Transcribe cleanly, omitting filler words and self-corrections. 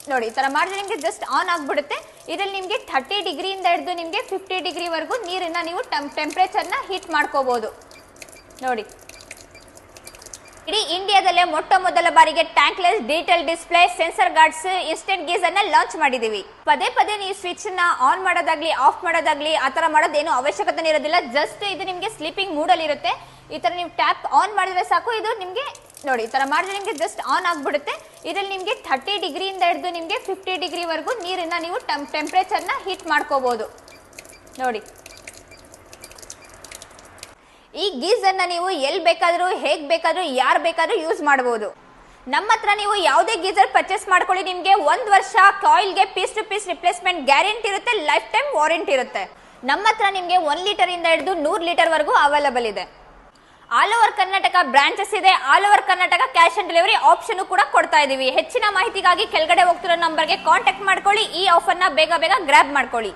ನೋಡಿ ಈ ತರ ಮಾಡಿದ್ರೆ ನಿಮಗೆ ಜಸ್ಟ್ ಆನ್ ಆಗ್ಬಿಡುತ್ತೆ. ಇದರಲ್ಲಿ ನಿಮಗೆ 30 ಡಿಗ್ರಿಯಿಂದ ಹಿಡಿದು ನಿಮಗೆ 50 ಡಿಗ್ರಿವರೆಗೂ ನೀರನ್ನ ನೀವು ಟೆಂಪರೇಚರ್ನ ಹೀಟ್ ಮಾಡ್ಕೋಬಹುದು. ನೋಡಿ ಇಡೀ ಇಂಡಿಯಾದಲ್ಲೇ ಮೊಟ್ಟ ಮೊದಲ ಬಾರಿಗೆ tankless digital display sensor guards instant geyser ನ ಲಾಂಚ್ ಮಾಡಿದೀವಿ. ಪದೇ ಪದೇ ನೀವು ಸ್ವಿಚ್ ನ ಆನ್ ಮಾಡೋದಾಗ್ಲಿ ಆಫ್ ಮಾಡೋದಾಗ್ಲಿ ಆತರ ಮಾಡೋದೇನು ಅವಶ್ಯಕತೆ ಇರೋದಿಲ್ಲ. ಜಸ್ಟ್ ಇದು ನಿಮಗೆ ಸ್ಲೀಪಿಂಗ್ ಮೂಡ್ ಅಲ್ಲಿ ಇರುತ್ತೆ. ಈ ತರ ನೀವು ಟ್ಯಾಪ್ ಆನ್ ಮಾಡಿದ್ರೆ ಸಾಕು, ಇದು ನಿಮಗೆ ನೋಡಿ ಈ ತರ ಮಾಡಿದ್ರೆ ನಿಮಗೆ ಜಸ್ಟ್ ಆನ್ ಆಗ್ಬಿಡುತ್ತೆ. ಇದರಲ್ಲಿ ನಿಮಗೆ 30 ಡಿಗ್ರಿಯಿಂದ ಹಿಡಿದು ನಿಮಗೆ 50 ಡಿಗ್ರಿವರೆಗೂ ನೀರನ್ನ ನೀವು ಟೆಂಪರೇಚರ್ನ ಹೀಟ್ ಮಾಡ್ಕೋಬಹುದು. ನೋಡಿ ಈ ಗೀಸರ್ನ ನೀವು ಎಲ್ಲಿ ಬೇಕಾದರೂ ಹೇಗೆ ಬೇಕಾದರೂ ಯಾರು ಬೇಕಾದರೂ ಯೂಸ್ ಮಾಡಬಹುದು. ನಮ್ಮ ಹತ್ರ ನೀವು ಯಾವುದೇ ಗೀಸರ್ ಪರ್ಚೇಸ್ ಮಾಡ್ಕೊಳ್ಳಿ, ನಿಮಗೆ 1 ವರ್ಷ ಕಾಯಿಲ್ಗೆ piece to piece replacement guarantee ಇರುತ್ತೆ, ಲೈಫ್ ಟೈಮ್ ವಾರಂಟಿ ಇರುತ್ತೆ. ನಮ್ಮ ಹತ್ರ ನಿಮಗೆ 1 ಲೀಟರ್ ಇಂದ ಹಿಡಿದು 100 ಲೀಟರ್ ವರೆಗೂ ಅವೈಲೇಬಲ್ ಇದೆ. ಆಲ್ ಓವರ್ ಕರ್ನಾಟಕ ಬ್ರಾಂಚಸ್ ಇದೆ. All over Karnataka cash on delivery option ಕೂಡ ಕೊಡ್ತಾ ಇದೀವಿ. ಹೆಚ್ಚಿನ ಮಾಹಿತಿಗಾಗಿ ಕೆಳಗಡೆ ಹೋಗ್ತಿರೋ ನಂಬರ್ಗೆ ಕಾಂಟ್ಯಾಕ್ಟ್ ಮಾಡ್ಕೊಳ್ಳಿ. ಈ ಆಫರ್ನ ಬೇಗ ಬೇಗ ಗ್ರ್ಯಾಬ್ ಮಾಡ್ಕೊಳ್ಳಿ.